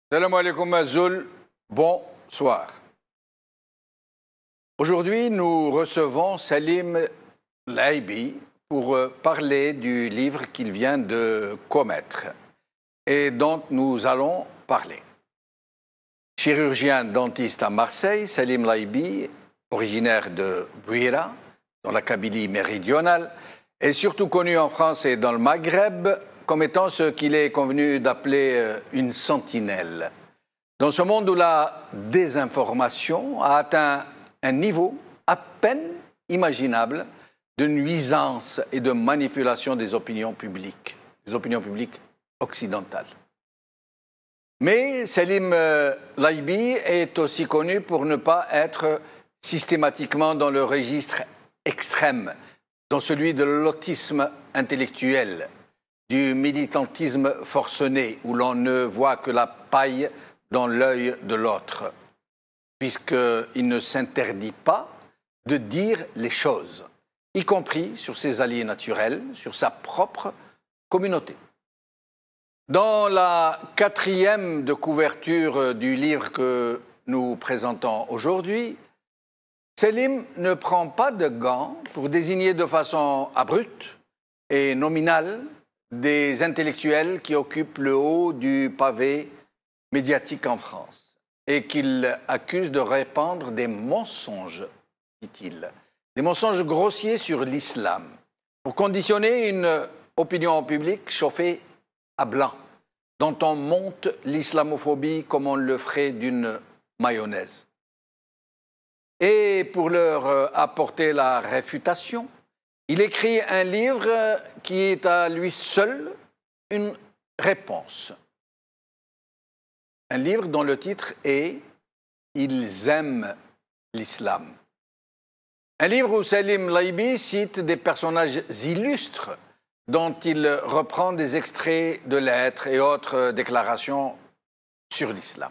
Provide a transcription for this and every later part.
Salam alaikum Azul, bonsoir. Aujourd'hui, nous recevons Salim Laibi pour parler du livre qu'il vient de commettre et dont nous allons parler. Chirurgien dentiste à Marseille, Salim Laibi, originaire de Bouira, dans la Kabylie méridionale, est surtout connu en France et dans le Maghreb comme étant ce qu'il est convenu d'appeler une sentinelle. Dans ce monde où la désinformation a atteint un niveau à peine imaginable de nuisance et de manipulation des opinions publiques occidentales. Mais Salim Laibi est aussi connu pour ne pas être systématiquement dans le registre extrême, dans celui de l'autisme intellectuel, du militantisme forcené, où l'on ne voit que la paille dans l'œil de l'autre, puisqu'il ne s'interdit pas de dire les choses, y compris sur ses alliés naturels, sur sa propre communauté. Dans la 4e de couverture du livre que nous présentons aujourd'hui, Salim ne prend pas de gants pour désigner de façon abrupte et nominale des intellectuels qui occupent le haut du pavé médiatique en France et qu'il accuse de répandre des mensonges, dit-il, des mensonges grossiers sur l'islam pour conditionner une opinion publique chauffée à blanc, dont on monte l'islamophobie comme on le ferait d'une mayonnaise. Et pour leur apporter la réfutation, il écrit un livre qui est à lui seul une réponse. Un livre dont le titre est « Ils aiment l'islam ». Un livre où Salim Laibi cite des personnages illustres dont il reprend des extraits de lettres et autres déclarations sur l'islam.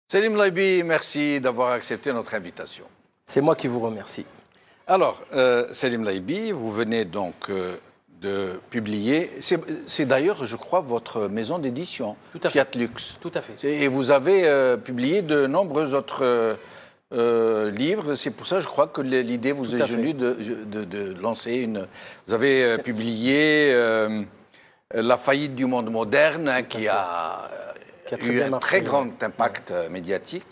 Salim Laibi, merci d'avoir accepté notre invitation. C'est moi qui vous remercie. Alors, Salim Laibi, vous venez donc de publier, c'est d'ailleurs, je crois, votre maison d'édition, Fiat Lux. Tout à fait. Et vous avez publié de nombreux autres livres, c'est pour ça, je crois, que l'idée vous est venue de lancer une... Vous avez publié La faillite du monde moderne, hein, qui a eu un très grand impact médiatique.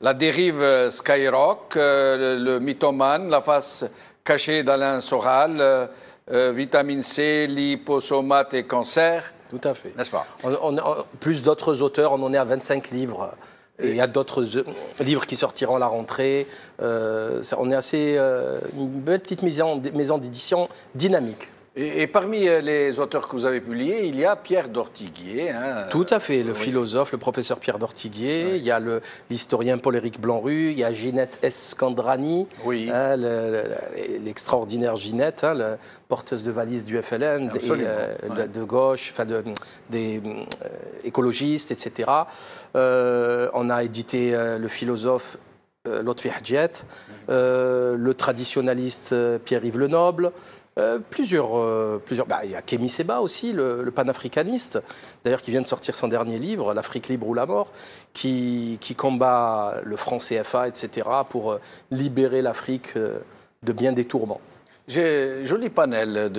La dérive Skyrock, le mythomane, la face cachée d'Alain Soral, vitamine C, liposomate et cancer. Tout à fait. N'est-ce pas? Plus d'autres auteurs, on en est à 25 livres. Et il y a d'autres livres qui sortiront à la rentrée. On est assez... une belle petite maison d'édition dynamique. Et parmi les auteurs que vous avez publiés, il y a Pierre d'Ortiguier. Hein, tout à fait, le philosophe, le professeur Pierre d'Ortiguier. Oui. Il y a l'historien Paul-Éric Blanru, il y a Ginette Escandrani, oui. Hein, l'extraordinaire Ginette, hein, la porteuse de valise du FLN, de gauche, enfin des écologistes, etc. On a édité le philosophe Lotfi Hadjet, le traditionnaliste Pierre-Yves Lenoble. Plusieurs. Il y a Kémy Séba aussi, le panafricaniste, d'ailleurs qui vient de sortir son dernier livre, L'Afrique libre ou la mort, qui combat le franc CFA, etc., pour libérer l'Afrique de bien des tourments. J'ai un joli panel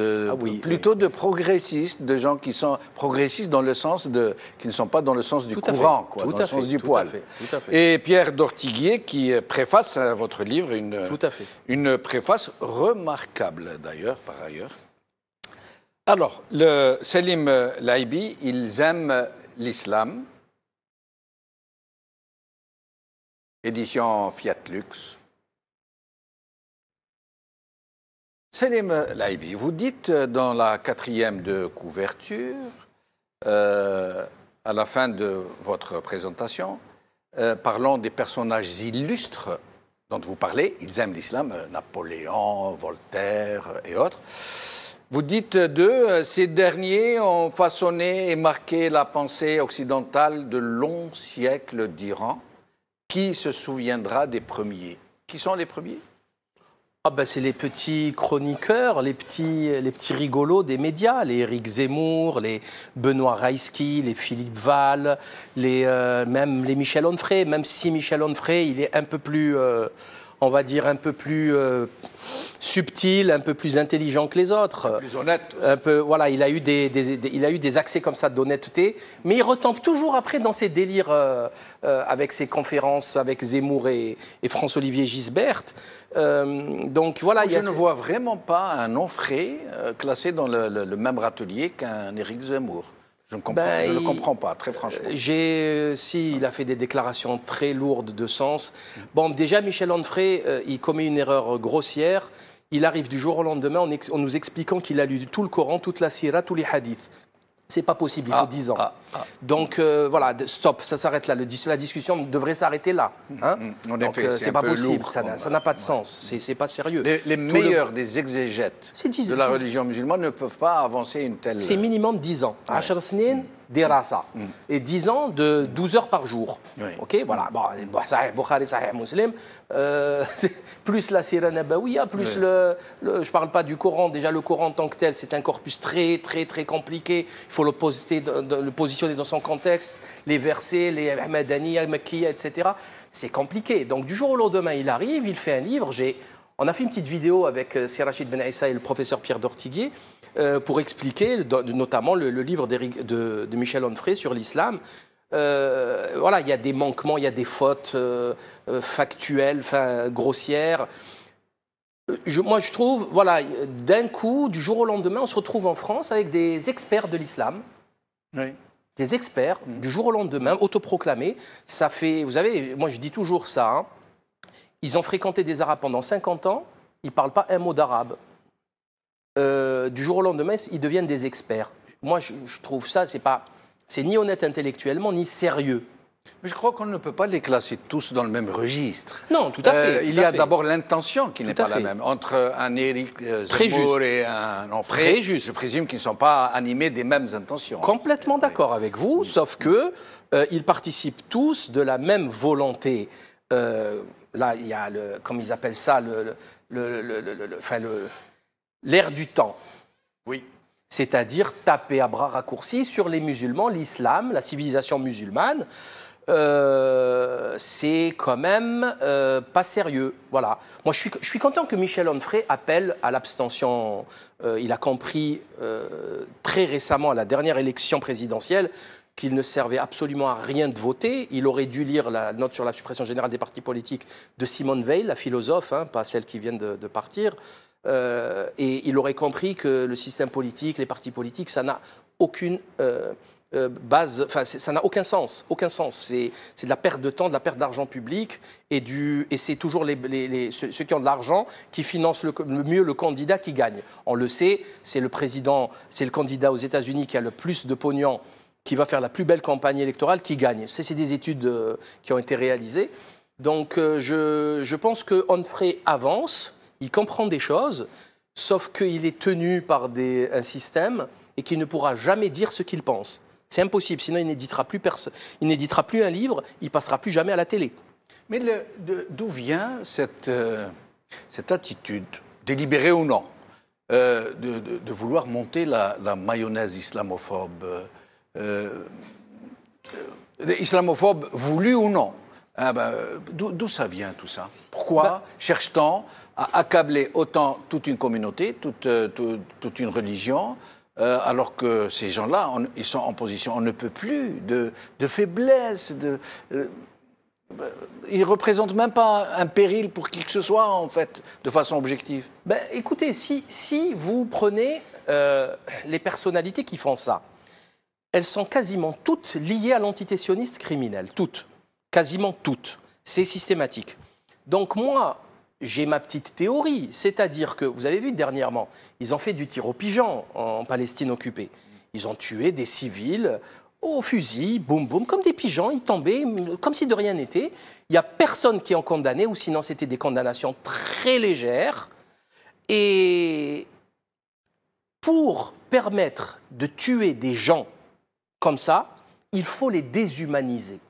plutôt de progressistes, de gens qui sont progressistes dans le sens qui ne sont pas dans le sens du courant, quoi, dans le sens du poil. Tout à fait. Et Pierre d'Ortiguier qui préface à votre livre une préface remarquable d'ailleurs, par ailleurs. Alors, le Salim Laibi, ils aiment l'islam. Édition Fiat Lux. Salim Laibi, vous dites dans la 4e de couverture, à la fin de votre présentation, parlant des personnages illustres dont vous parlez, ils aiment l'islam, Napoléon, Voltaire et autres, Vous dites d'eux, ces derniers ont façonné et marqué la pensée occidentale de longs siècles d'Iran. Qui se souviendra des premiers? Qui sont les premiers? Ah ben c'est les petits chroniqueurs, les petits rigolos des médias, les Éric Zemmour, les Benoît Raïski, les Philippe Val, même les Michel Onfray, même si Michel Onfray, il est un peu plus, on va dire, un peu plus subtil, un peu plus intelligent que les autres. Plus honnête. Un peu, voilà, il a eu des accès comme ça d'honnêteté, mais il retombe toujours après dans ses délires avec ses conférences avec Zemmour et François-Olivier Gisbert. Donc voilà, je ne vois vraiment pas un Onfray classé dans le même râtelier qu'un Éric Zemmour. Je ne comprends pas, très franchement. Si, il a fait des déclarations très lourdes de sens. Bon, déjà, Michel Onfray, il commet une erreur grossière. Il arrive du jour au lendemain en nous expliquant qu'il a lu tout le Coran, toute la Sira, tous les hadiths. C'est pas possible, il faut 10 ans. Donc voilà, stop, ça s'arrête là. La discussion devrait s'arrêter là. Hein. Donc c'est pas possible, ça n'a pas de sens, c'est pas sérieux. Les meilleurs des exégètes de la religion musulmane ne peuvent pas avancer une telle... C'est minimum 10 ans. Ashar snin dirasa. Et 10 ans de 12 heures par jour. Oui. Ok, voilà. Bon, Sahih Bukhari, Sahih Muslim, plus la Sira Nabawiya, plus je parle pas du Coran. Déjà, le Coran en tant que tel, c'est un corpus très, très, très compliqué. Il faut le positionner dans son contexte, les versets, les Ahmadaniya, Makkiya, etc. C'est compliqué. Donc, du jour au lendemain, il arrive, il fait un livre. On a fait une petite vidéo avec Sir Rachid Ben Issa et le professeur Pierre Dortiguier pour expliquer notamment le livre de Michel Onfray sur l'islam. Voilà, il y a des manquements, il y a des fautes factuelles, grossières. Moi, je trouve, voilà, d'un coup, du jour au lendemain, on se retrouve en France avec des experts de l'islam. Oui. Des experts, du jour au lendemain, autoproclamés. Ça fait, vous savez, moi je dis toujours ça, hein, ils ont fréquenté des Arabes pendant 50 ans, ils ne parlent pas un mot d'arabe. Du jour au lendemain, ils deviennent des experts. Moi, je trouve ça, c'est ni honnête intellectuellement, ni sérieux. Mais je crois qu'on ne peut pas les classer tous dans le même registre. Non, tout à fait. Il y a d'abord l'intention qui n'est pas la même. Entre un Éric Zemmour et un Onfray, très juste. Je présume qu'ils ne sont pas animés des mêmes intentions. Complètement d'accord avec vous, sauf que ils participent tous de la même volonté. Là, il y a, comme ils appellent ça, l'ère du temps. Oui. C'est-à-dire taper à bras raccourcis sur les musulmans, l'islam, la civilisation musulmane. C'est quand même pas sérieux. Voilà. Moi, je suis content que Michel Onfray appelle à l'abstention. Il a compris très récemment, à la dernière élection présidentielle, qu'il ne servait absolument à rien de voter. Il aurait dû lire la note sur la suppression générale des partis politiques de Simone Veil, la philosophe, hein, pas celle qui vient de partir. Et il aurait compris que le système politique, les partis politiques, ça n'a aucune base, enfin ça n'a aucun sens, C'est de la perte de temps, de la perte d'argent public, et c'est toujours ceux qui ont de l'argent qui financent le mieux le candidat qui gagne. On le sait, c'est le candidat aux États-Unis qui a le plus de pognon, qui va faire la plus belle campagne électorale, qui gagne. C'est des études qui ont été réalisées. Donc je pense que Onfray avance. Il comprend des choses, sauf qu'il est tenu par un système et qu'il ne pourra jamais dire ce qu'il pense. C'est impossible, sinon il n'éditera plus un livre, il passera plus jamais à la télé. Mais d'où vient cette attitude, délibérée ou non, de vouloir monter la mayonnaise islamophobe, islamophobe voulu ou non? D'où ça vient tout ça? Pourquoi cherche-t-on à accabler autant toute une communauté, toute une religion, alors que ces gens-là, ils sont en position, on ne peut plus, de faiblesse, ils ne représentent même pas un péril pour qui que ce soit, en fait, de façon objective. Écoutez, si vous prenez les personnalités qui font ça, elles sont quasiment toutes liées à l'entité sioniste criminelle, toutes, quasiment toutes, c'est systématique. Donc moi, j'ai ma petite théorie, c'est-à-dire que, vous avez vu dernièrement, ils ont fait du tir au pigeon en Palestine occupée. Ils ont tué des civils au fusil, boum boum, comme des pigeons, ils tombaient, comme si de rien n'était. Il n'y a personne qui est en condamné, ou sinon c'était des condamnations très légères. Et pour permettre de tuer des gens comme ça, il faut les déshumaniser.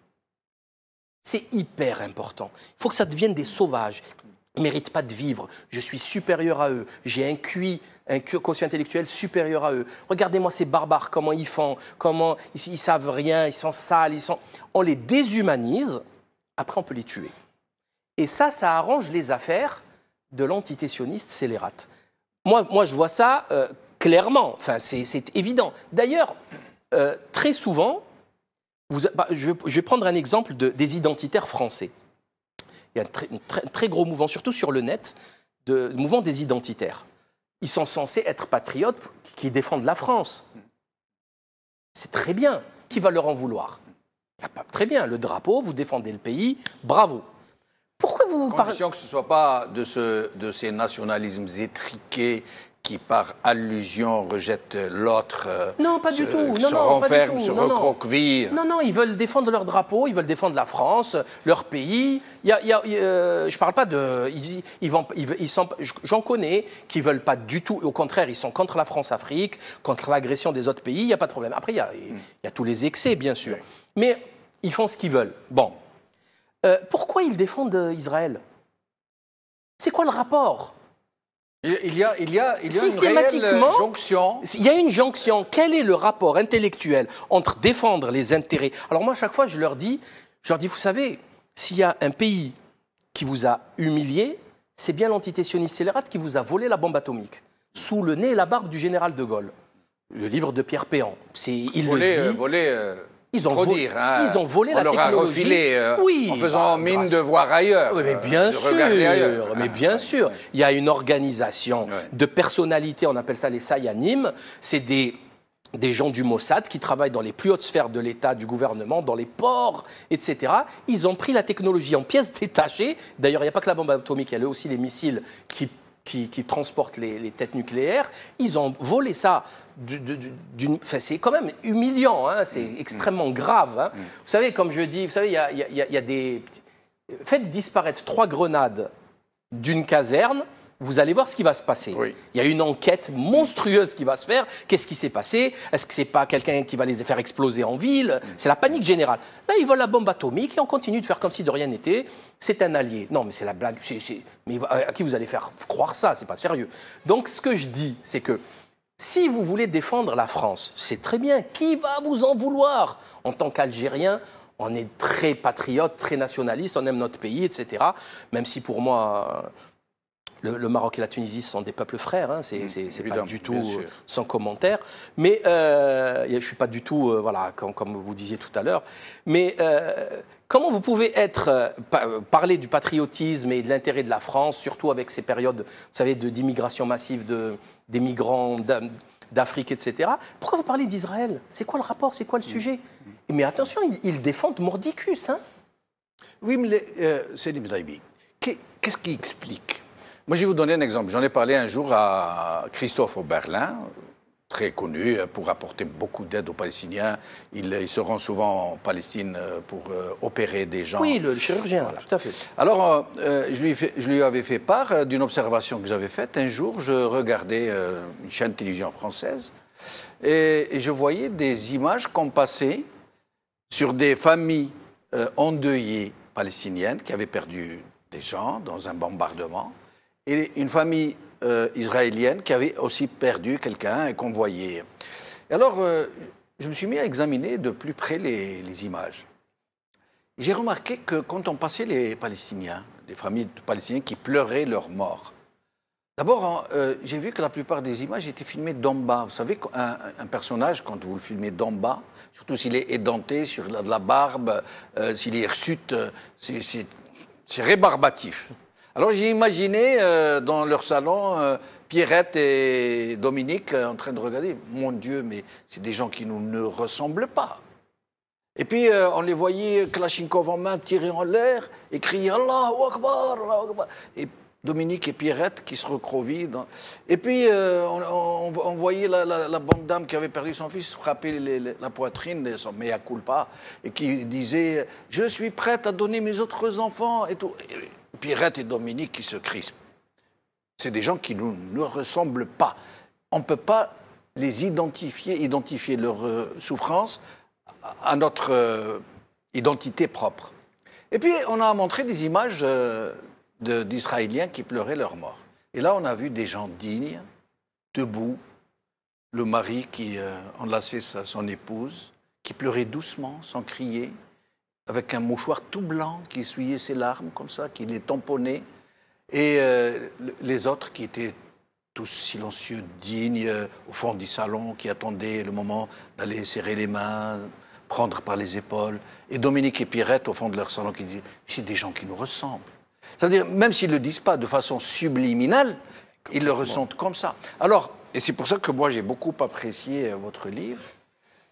C'est hyper important. Il faut que ça devienne des sauvages. Ils ne méritent pas de vivre. Je suis supérieur à eux. J'ai un quotient intellectuel supérieur à eux. Regardez-moi ces barbares, comment ils font, comment ils savent rien, ils sont sales, On les déshumanise, après on peut les tuer. Et ça arrange les affaires de l'entité sioniste scélérate. Moi, je vois ça clairement. Enfin, c'est évident. D'ailleurs, très souvent, je vais prendre un exemple des identitaires français. Il y a un très gros mouvement, surtout sur le net, de mouvement des identitaires. Ils sont censés être patriotes qui défendent la France. C'est très bien. Qui va leur en vouloir? Très bien, le drapeau, vous défendez le pays, bravo. Pourquoi vous parlez... Condition que ce ne soit pas de ces nationalismes étriqués qui, par allusion, rejettent l'autre, non, pas du tout. se renferment, se recroquevillent. Non, ils veulent défendre leur drapeau, ils veulent défendre la France, leur pays. Je ne parle pas de... J'en connais qui ne veulent pas du tout. Au contraire, ils sont contre la France-Afrique, contre l'agression des autres pays, il n'y a pas de problème. Après, il y a tous les excès, bien sûr. Mais ils font ce qu'ils veulent. Bon. Pourquoi ils défendent Israël? C'est quoi le rapport? Il y a une réelle jonction. Il y a une jonction. Quel est le rapport intellectuel entre défendre les intérêts? Alors moi, à chaque fois, je leur dis, vous savez, s'il y a un pays qui vous a humilié, c'est bien l'entité sioniste scélérate qui vous a volé la bombe atomique, sous le nez et la barbe du général de Gaulle. Le livre de Pierre Péan. Ils ont volé la technologie. On leur a refilé en faisant mine de voir ailleurs. Oui, mais bien sûr. Il y a une organisation de personnalités, on appelle ça les Sayanim. C'est des gens du Mossad qui travaillent dans les plus hautes sphères de l'État, du gouvernement, dans les ports, etc. Ils ont pris la technologie en pièces détachées. D'ailleurs, il n'y a pas que la bombe atomique, il y a aussi les missiles qui transportent les têtes nucléaires. Ils ont volé ça. C'est quand même humiliant, hein, c'est extrêmement grave. Hein. Vous savez, comme je dis, il y a des... Faites disparaître 3 grenades d'une caserne, vous allez voir ce qui va se passer. Oui. Il y a une enquête monstrueuse qui va se faire. Qu'est-ce qui s'est passé? Est-ce que ce n'est pas quelqu'un qui va les faire exploser en ville? C'est la panique générale. Là, ils volent la bombe atomique et on continue de faire comme si de rien n'était. C'est un allié. Non, mais c'est la blague. Mais à qui vous allez faire croire ça? C'est pas sérieux. Donc, ce que je dis, c'est que si vous voulez défendre la France, c'est très bien. Qui va vous en vouloir? En tant qu'Algérien, on est très patriote, très nationaliste, on aime notre pays, etc. Même si pour moi... Le Maroc et la Tunisie sont des peuples frères, hein, c'est pas du tout sans commentaire. Mais je ne suis pas du tout, voilà, comme vous disiez tout à l'heure. Mais comment vous pouvez parler du patriotisme et de l'intérêt de la France, surtout avec ces périodes, vous savez, d'immigration massive des migrants d'Afrique, etc. Pourquoi vous parlez d'Israël? C'est quoi le rapport? C'est quoi le sujet? Mais attention, ils défendent mordicus. Hein. Oui, mais Selim Zaibi, qu'est-ce qui explique? Moi, je vais vous donner un exemple. J'en ai parlé un jour à Christophe Oberlin, très connu pour apporter beaucoup d'aide aux Palestiniens. Il se rend souvent en Palestine pour opérer des gens. Oui, le chirurgien, voilà. Tout à fait. Alors, je lui avais fait part d'une observation que j'avais faite. Un jour, je regardais une chaîne de télévision française et je voyais des images qu'on passait sur des familles endeuillées palestiniennes qui avaient perdu des gens dans un bombardement. Et une famille israélienne qui avait aussi perdu quelqu'un et qu'on voyait. Et alors, je me suis mis à examiner de plus près les images. J'ai remarqué que quand on passait les Palestiniens, des familles de Palestiniens qui pleuraient leur mort, d'abord, j'ai vu que la plupart des images étaient filmées d'en bas. Vous savez qu'un personnage, quand vous le filmez d'en bas, surtout s'il est édenté, sur de la barbe, s'il est hirsute, c'est rébarbatif. Alors j'ai imaginé dans leur salon Pierrette et Dominique en train de regarder. Mon Dieu, mais c'est des gens qui nous ne ressemblent pas. Et puis on les voyait Kalachnikov en main, tirer en l'air et crier Allahu Akbar, Allahu Akbar. Et Dominique et Pierrette qui se recroquevillent. Et puis on voyait la bonne dame qui avait perdu son fils frapper la poitrine, son mea culpa, et qui disait « Je suis prête à donner mes autres enfants » et tout. Pierrette et Dominique qui se crispent. C'est des gens qui nous ne ressemblent pas. On ne peut pas les identifier leur souffrance à notre identité propre. Et puis, on a montré des images d'Israéliens qui pleuraient leur mort. Et là, on a vu des gens dignes, debout, le mari qui enlaçait son épouse, qui pleurait doucement, sans crier, avec un mouchoir tout blanc, qui essuyait ses larmes comme ça, qui les tamponnait. Et les autres qui étaient tous silencieux, dignes, au fond du salon, qui attendaient le moment d'aller serrer les mains, prendre par les épaules. Et Dominique et Pierrette, au fond de leur salon, qui disaient « c'est des gens qui nous ressemblent ». C'est-à-dire, même s'ils ne le disent pas de façon subliminale, ils le ressentent comme ça. Alors, et c'est pour ça que moi, j'ai beaucoup apprécié votre livre.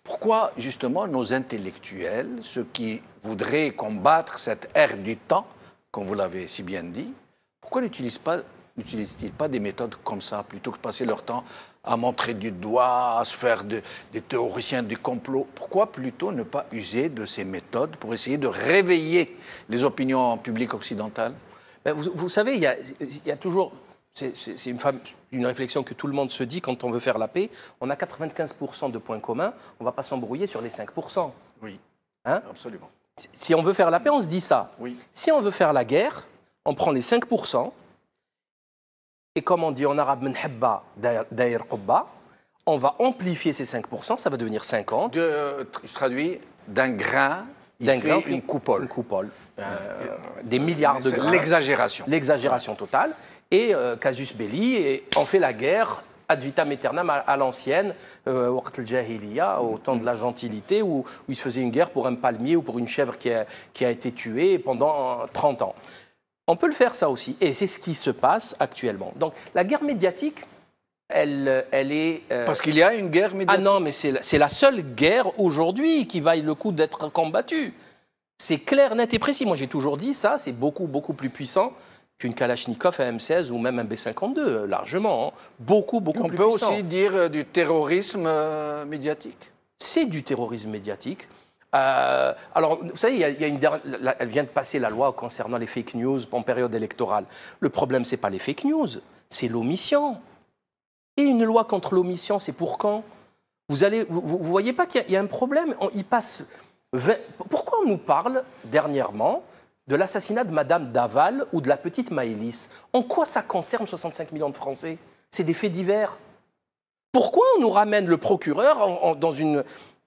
Pourquoi, justement, nos intellectuels, ceux qui voudraient combattre cette ère du temps, comme vous l'avez si bien dit, pourquoi n'utilisent-ils pas des méthodes comme ça, plutôt que de passer leur temps à montrer du doigt, à se faire des théoriciens du complot? Pourquoi plutôt ne pas user de ces méthodes pour essayer de réveiller les opinions publiques occidentales? Vous savez, il y a toujours... C'est une réflexion que tout le monde se dit quand on veut faire la paix. On a 95% de points communs, on ne va pas s'embrouiller sur les 5%. Oui, hein? Absolument. Si on veut faire la paix, on se dit ça. Oui. Si on veut faire la guerre, on prend les 5%, et comme on dit en arabe, on va amplifier ces 5%, ça va devenir 50%. Je traduis, d'un grain, il fait une coupole. Une coupole. Des milliards de grains. L'exagération. L'exagération totale. Et casus belli, et on fait la guerre ad vitam aeternam à l'ancienne, au temps de la gentilité, où il se faisait une guerre pour un palmier ou pour une chèvre qui a été tuée pendant 30 ans. On peut le faire ça aussi, et c'est ce qui se passe actuellement. Donc la guerre médiatique, elle est... Parce qu'il y a une guerre médiatique. Ah non, mais c'est la seule guerre aujourd'hui qui vaille le coup d'être combattue. C'est clair, net et précis. Moi j'ai toujours dit ça, c'est beaucoup, beaucoup plus puissant qu'une Kalachnikov, un M16 ou même un B-52, largement. Hein. Beaucoup plus puissant. On peut aussi dire du terrorisme médiatique. C'est du terrorisme médiatique. Alors, vous savez, elle vient de passer la loi concernant les fake news en période électorale. Le problème, ce n'est pas les fake news, c'est l'omission. Et une loi contre l'omission, c'est pour quand? Vous voyez pas qu'il y a un problème? Pourquoi on nous parle dernièrement de l'assassinat de Madame Daval ou de la petite Maëlys? En quoi ça concerne 65 millions de Français? C'est des faits divers. Pourquoi on nous ramène le procureur dans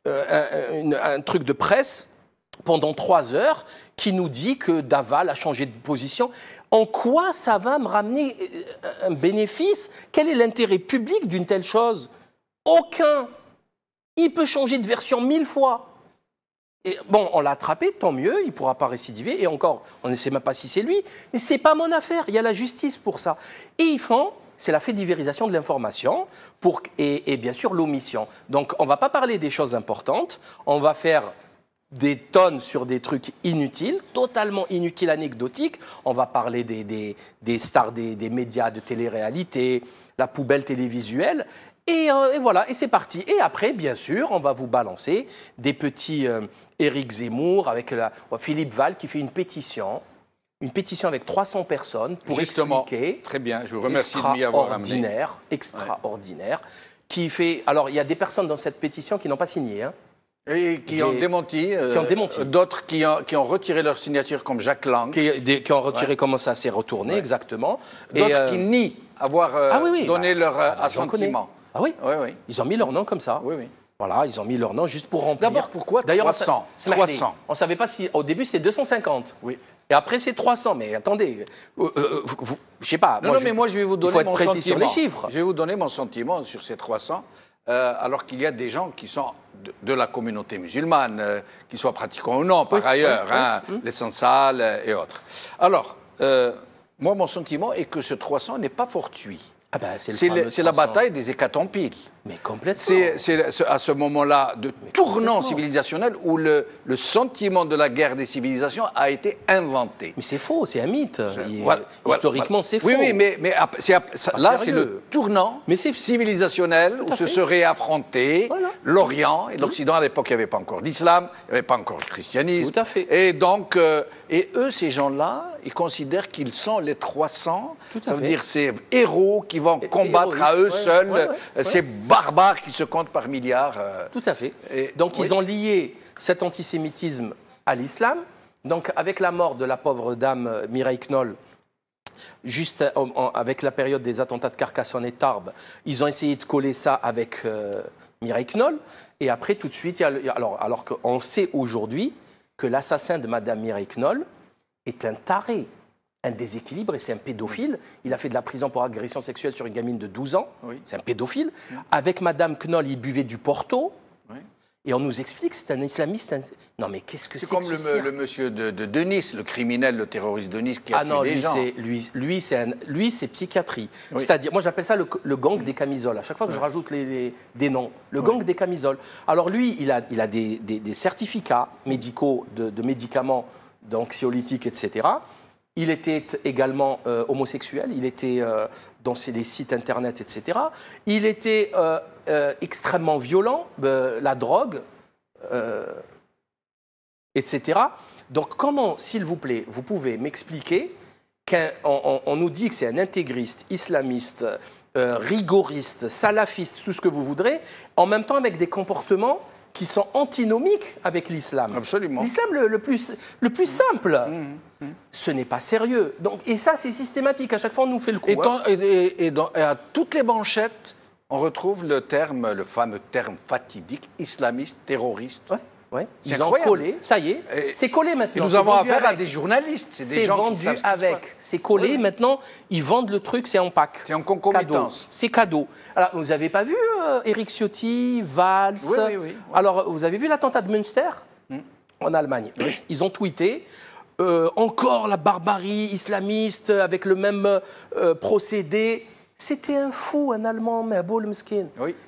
un truc de presse pendant 3 heures qui nous dit que Daval a changé de position? En quoi ça va me ramener un bénéfice? Quel est l'intérêt public d'une telle chose? Aucun. Il peut changer de version 1000 fois. Et bon, on l'a attrapé, tant mieux, il ne pourra pas récidiver. Et encore, on ne sait même pas si c'est lui. Mais ce n'est pas mon affaire, il y a la justice pour ça. Et ils font, c'est la fédérisation de l'information et bien sûr l'omission. Donc on ne va pas parler des choses importantes, on va faire des tonnes sur des trucs inutiles, totalement inutiles, anecdotiques. On va parler des stars des médias de télé-réalité, la poubelle télévisuelle. Et voilà, et c'est parti. Et après, bien sûr, on va vous balancer des petits Éric Zemmour avec Philippe Val qui fait une pétition avec 300 personnes pour expliquer. Très bien, je vous remercie de m'y avoir amené. Extraordinaire. Qui fait. Alors, il y a des personnes dans cette pétition qui n'ont pas signé. Hein. Et qui ont démenti. D'autres qui ont retiré leur signature, comme Jacques Lang. Qui ont retiré comment ça s'est retourné, exactement. D'autres qui nient avoir donné leur assentiment. Ah oui, oui. Ils ont mis leur nom comme ça. Oui. Voilà, ils ont mis leur nom juste pour remplir. D'abord, pourquoi 300 On ne savait pas si... Au début, c'était 250. Oui. Et après, c'est 300. Mais attendez, je ne sais pas. Mais moi, je vais vous donner mon sentiment. Il faut être précis sur les chiffres. Je vais vous donner mon sentiment sur ces 300, alors qu'il y a des gens qui sont de la communauté musulmane, qu'ils soient pratiquants ou non, par ailleurs, les Sansal et autres. Alors, moi, mon sentiment est que ce 300 n'est pas fortuit. Ah ben, c'est la bataille des hécatompiles. Mais complètement. C'est à ce moment-là de tournant civilisationnel où le sentiment de la guerre des civilisations a été inventé. Mais c'est faux, c'est un mythe. Historiquement, c'est faux. Oui, mais là, c'est le tournant civilisationnel où se seraient affrontés l'Orient et l'Occident. À l'époque, il n'y avait pas encore d'islam, il n'y avait pas encore le christianisme. Tout à fait. Et donc, et eux, ces gens-là, ils considèrent qu'ils sont les 300. Tout à ça veut fait. dire ces héros qui vont combattre à eux seuls ces barbares qui se comptent par milliards. Tout à fait. Donc, ils ont lié cet antisémitisme à l'islam. Donc, avec la mort de la pauvre dame Mireille Knoll, juste avec la période des attentats de Carcassonne et Tarbes, ils ont essayé de coller ça avec Mireille Knoll. Et après, tout de suite, alors qu'on sait aujourd'hui que l'assassin de Madame Mireille Knoll est un taré, un déséquilibre, et c'est un pédophile. Il a fait de la prison pour agression sexuelle sur une gamine de 12 ans. Oui. C'est un pédophile. Avec Madame Knoll, il buvait du Porto. Oui. Et on nous explique que c'est un islamiste. Non, mais qu'est-ce que c'est comme le monsieur de Denis, le criminel, le terroriste Denis qui a tué des gens. Lui, c'est psychiatrie. Oui. C'est-à-dire, moi j'appelle ça le gang des camisoles. À chaque fois que je rajoute des noms, le gang des camisoles. Alors lui, il a des certificats médicaux de médicaments, d'anxiolytiques, etc. Il était également homosexuel, il était dans les sites internet, etc. Il était extrêmement violent, la drogue, etc. Donc comment, s'il vous plaît, vous pouvez m'expliquer qu'on nous dit que c'est un intégriste, islamiste, rigoriste, salafiste, tout ce que vous voudrez, en même temps avec des comportements qui sont antinomiques avec l'islam. Absolument. L'islam le plus simple. Ce n'est pas sérieux. Donc, et ça, c'est systématique. À chaque fois, on nous fait le coup. Et à toutes les manchettes, on retrouve le fameux terme fatidique, islamiste, terroriste. Ouais. Oui, ils ont collé, ça y est, c'est collé maintenant. Et nous avons affaire à des journalistes, c'est des gens qui savent ce qui se passe. C'est collé, maintenant, ils vendent le truc, c'est en pack. C'est en concomitance. C'est cadeau. Alors, vous n'avez pas vu Éric Ciotti, Valls? Oui. Alors, vous avez vu l'attentat de Münster en Allemagne? Ils ont tweeté encore la barbarie islamiste avec le même procédé. C'était un fou, un Allemand, mais un beau Mskin.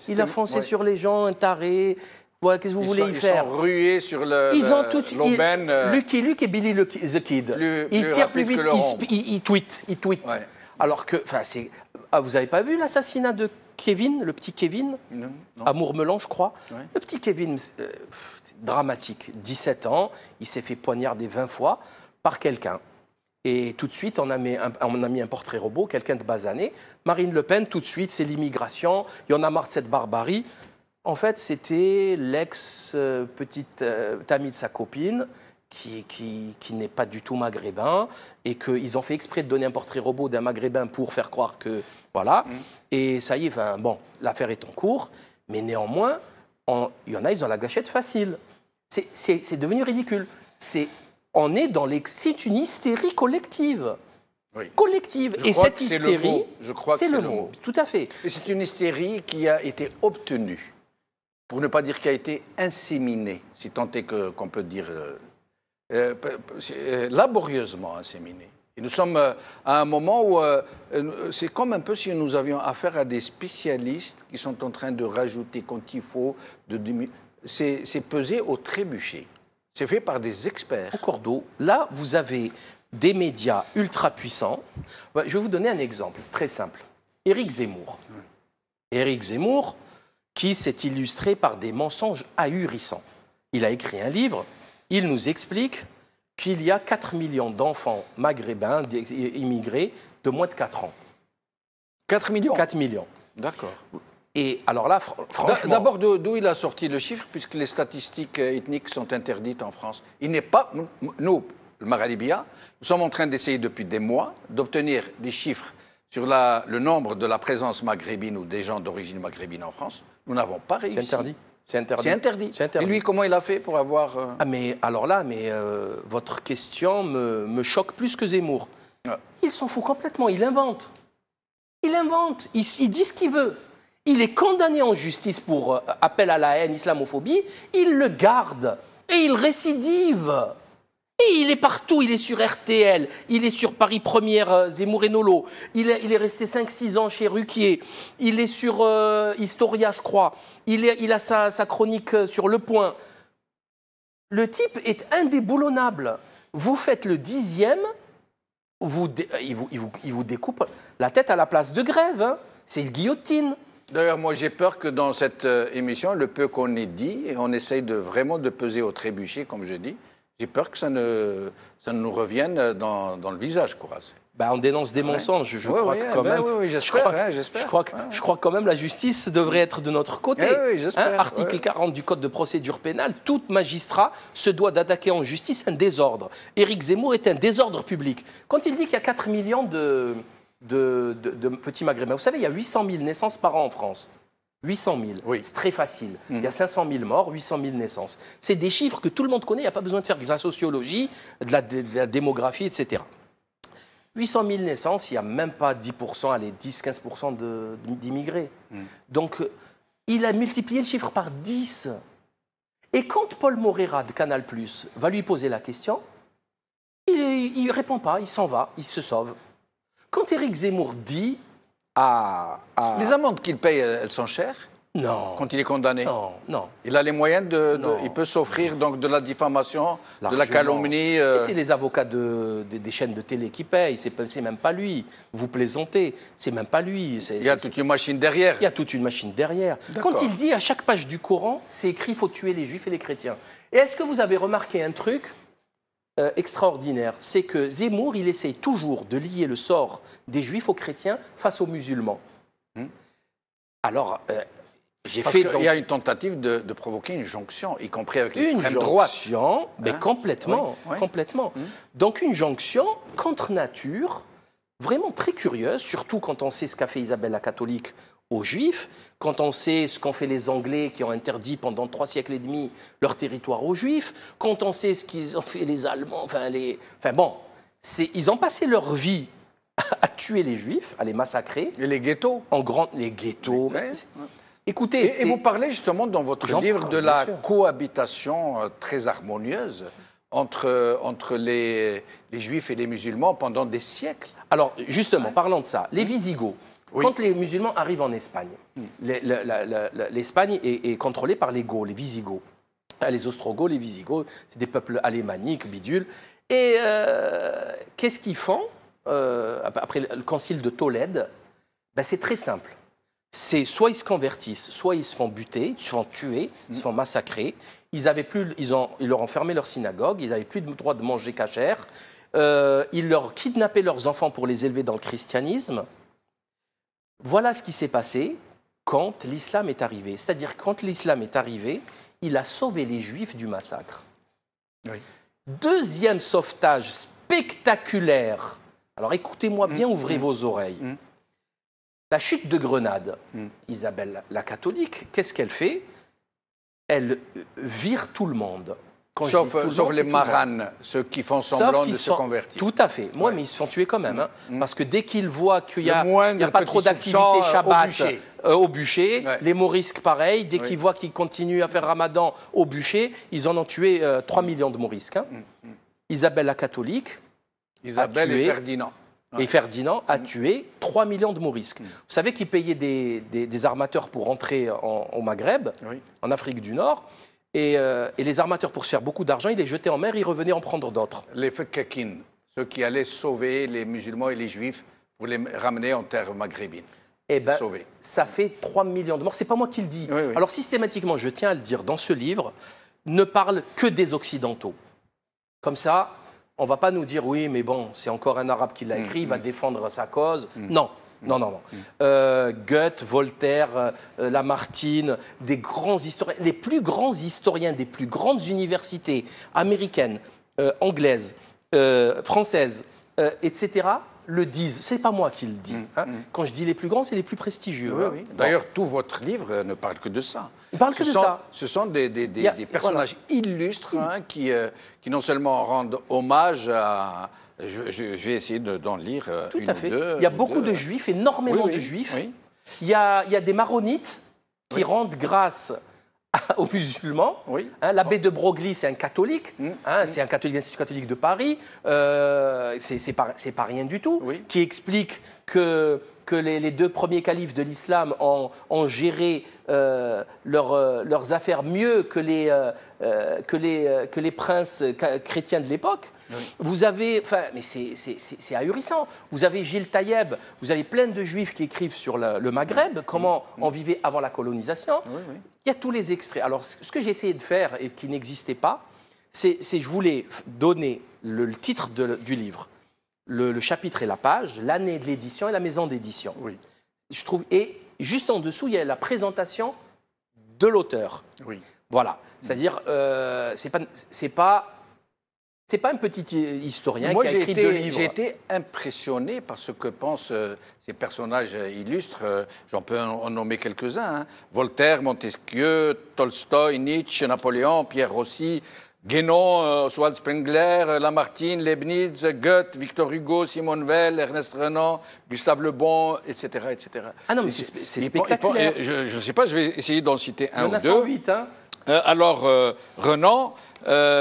Il a foncé sur les gens, un taré. Ouais, qu'est-ce que vous voulez y faire? Ils sont rués sur l'aubaine. Lucky Luke et Billy the Kid. Ils tirent plus vite, ils tweetent. Ouais. Alors que, vous n'avez pas vu l'assassinat de Kevin, le petit Kevin, à Mourmelan, je crois. Ouais. Le petit Kevin, dramatique, 17 ans, il s'est fait poignarder 20 fois par quelqu'un. Et tout de suite, on a mis un portrait robot, quelqu'un de basané. Marine Le Pen, tout de suite, c'est l'immigration. Il y en a marre de cette barbarie. En fait, c'était l'ex-petite amie de sa copine qui n'est pas du tout maghrébin et qu'ils ont fait exprès de donner un portrait robot d'un maghrébin pour faire croire que... Voilà. Et ça y est, l'affaire est en cours. Mais néanmoins, il y en a, ils ont la gâchette facile. C'est devenu ridicule. C'est une hystérie collective. Oui. Collective. Et cette hystérie, c'est le mot. Tout à fait. Et c'est une hystérie qui a été obtenue, pour ne pas dire qui a été inséminée, si tant est qu'on peut dire laborieusement inséminée. Et nous sommes à un moment où c'est comme un peu si nous avions affaire à des spécialistes qui sont en train de rajouter quand il faut, c'est pesé au trébuchet. C'est fait par des experts. Au cordeau. Là, vous avez des médias ultra puissants. Je vais vous donner un exemple, c'est très simple. Éric Zemmour. Éric Zemmour, qui s'est illustré par des mensonges ahurissants. Il a écrit un livre, il nous explique qu'il y a 4 millions d'enfants maghrébins immigrés de moins de 4 ans. 4 millions 4 millions. D'accord. Et alors là, franchement... D'abord, d'où il a sorti le chiffre, puisque les statistiques ethniques sont interdites en France. Il n'est pas... Nous, le Maghrébia, nous sommes en train d'essayer depuis des mois d'obtenir des chiffres sur le nombre de la présence maghrébine ou des gens d'origine maghrébine en France. Nous n'avons pas réussi. C'est interdit. C'est interdit. C'est interdit. Et lui, comment il a fait pour avoir... votre question me choque plus que Zemmour. Il s'en fout complètement, il invente. Il invente, il dit ce qu'il veut. Il est condamné en justice pour appel à la haine, islamophobie, il le garde et il récidive. Et il est partout, il est sur RTL, il est sur Paris Première, Zemmour et Nolo, il est resté 5-6 ans chez Ruquier, il est sur Historia, je crois, il a sa chronique sur Le Point. Le type est indéboulonnable. Vous faites le 10e, il vous découpe la tête à la place de grève, hein. C'est une guillotine. D'ailleurs, moi, j'ai peur que dans cette émission, le peu qu'on ait dit, et on essaye vraiment de peser au trébuchet, comme je dis, j'ai peur que ça ne nous revienne dans le visage, Kouras. On dénonce des mensonges, je crois que quand même. Oui, j'espère. Je crois quand même la justice devrait être de notre côté. Article 40 du Code de procédure pénale, tout magistrat se doit d'attaquer en justice un désordre. Éric Zemmour est un désordre public. Quand il dit qu'il y a 4 millions de petits maghrébins, vous savez, il y a 800 000 naissances par an en France. 800 000, oui. C'est très facile. Il y a 500 000 morts, 800 000 naissances. C'est des chiffres que tout le monde connaît, il n'y a pas besoin de faire de la sociologie, de la démographie, etc. 800 000 naissances, il n'y a même pas 10%, allez, 10-15% d'immigrés. Donc, il a multiplié le chiffre par 10. Et quand Paul Moreira de Canal+ va lui poser la question, il ne répond pas, il s'en va, il se sauve. Quand Éric Zemmour dit Les amendes qu'il paye, elles sont chères? Non. Quand il est condamné? Non. Il a les moyens il peut s'offrir donc de la diffamation, de la calomnie. C'est les avocats des chaînes de télé qui payent, c'est même pas lui. Vous plaisantez, c'est même pas lui. Il y a toute une machine derrière. Il y a toute une machine derrière. Quand il dit à chaque page du Coran, c'est écrit « il faut tuer les juifs et les chrétiens ». Et est-ce que vous avez remarqué un truc extraordinaire? C'est que Zemmour, il essaye toujours de lier le sort des juifs aux chrétiens face aux musulmans. Alors... il y a une tentative de provoquer une jonction, y compris avec l'extrême droite. Une jonction, mais complètement. Donc une jonction contre nature, vraiment très curieuse, surtout quand on sait ce qu'a fait Isabelle la catholique aux Juifs, quand on sait ce qu'ont fait les Anglais qui ont interdit pendant 3 siècles et demi leur territoire aux Juifs, quand on sait ce qu'ils ont fait les Allemands, ils ont passé leur vie à tuer les Juifs, à les massacrer. Et les ghettos. Les ghettos. Écoutez, et vous parlez justement dans votre livre de la cohabitation très harmonieuse entre les Juifs et les musulmans pendant des siècles. Alors justement, parlons de ça. Les Visigoths, quand les musulmans arrivent en Espagne, l'Espagne est contrôlée par les Gauls, les Visigoths. Les Ostrogoths, les Visigoths, c'est des peuples alémaniques, bidules. Et qu'est-ce qu'ils font après le concile de Tolède? C'est très simple. C'est soit ils se convertissent, soit ils se font buter, ils se font tuer, ils se font massacrer. Ils leur ont fermé leur synagogue, ils n'avaient plus le droit de manger cachère. Ils leur kidnappaient leurs enfants pour les élever dans le christianisme. Voilà ce qui s'est passé quand l'islam est arrivé. C'est-à-dire quand l'islam est arrivé, il a sauvé les Juifs du massacre. Deuxième sauvetage spectaculaire. Alors écoutez-moi bien, ouvrez vos oreilles. La chute de Grenade, Isabelle la catholique, qu'est-ce qu'elle fait? Elle vire tout le monde. Sauf les maranes, ceux qui font semblant de se convertir. Tout à fait. Mais ils se font tuer quand même. Parce que dès qu'ils voient qu'il n'y a pas trop d'activité Shabbat au bûcher, les morisques pareil, dès qu'ils voient qu'ils continuent à faire Ramadan au bûcher, ils en ont tué 3 millions de morisques. Isabelle la catholique Isabelle et Ferdinand. Et Ferdinand a tué 3 millions de morisques. Vous savez qu'il payait des armateurs pour rentrer au Maghreb, en Afrique du Nord, et les armateurs, pour se faire beaucoup d'argent, ils les jetaient en mer, ils revenaient en prendre d'autres. Les Fekkekin, ceux qui allaient sauver les musulmans et les juifs pour les ramener en terre maghrébine. Ça fait 3 millions de morts. C'est pas moi qui le dis. Alors systématiquement, je tiens à le dire, dans ce livre, ne parle que des Occidentaux. Comme ça... On ne va pas nous dire, oui, mais bon, c'est encore un arabe qui l'a écrit, il va défendre sa cause. Non. Goethe, Voltaire, Lamartine, des grands historiens, les plus grands historiens des plus grandes universités américaines, anglaises, françaises, etc., le disent. Ce n'est pas moi qui le dis. Quand je dis les plus grands, c'est les plus prestigieux. D'ailleurs, tout votre livre ne parle que de ça. Il parle que de ça. Ce sont des personnages illustres qui non seulement rendent hommage à... Je vais essayer d'en lire tout à fait. Il y a beaucoup de juifs, énormément de juifs. Il y a des maronites qui rendent grâce aux musulmans. L'abbé de Broglie, c'est un catholique. C'est un catholique de l'Institut catholique de Paris. C'est pas rien du tout. Qui explique que les deux premiers califes de l'islam ont géré leurs affaires mieux que les princes chrétiens de l'époque. Oui. Vous avez, enfin, mais c'est ahurissant. Vous avez Gilles Taïeb, vous avez plein de juifs qui écrivent sur le Maghreb, comment on vivait avant la colonisation. Oui, oui. Il y a tous les extraits. Alors, ce que j'ai essayé de faire et qui n'existait pas, c'est je voulais donner le titre du livre, le chapitre et la page, l'année de l'édition et la maison d'édition. Oui. Je trouve, et juste en dessous, il y a la présentation de l'auteur. Oui. Voilà. C'est-à-dire, c'est pas un petit historien qui a écrit deux livres. J'ai été impressionné par ce que pensent ces personnages illustres. J'en peux en nommer quelques-uns. Hein. Voltaire, Montesquieu, Tolstoï, Nietzsche, Napoléon, Pierre Rossi, Guénon, Oswald Spengler, Lamartine, Leibniz, Goethe, Victor Hugo, Simone Weil, Ernest Renan, Gustave Le Bon, etc. etc. Ah non, mais c'est spectaculaire. Je ne sais pas, je vais essayer d'en citer un ou deux. Il y en a 108, hein. Alors, Renan,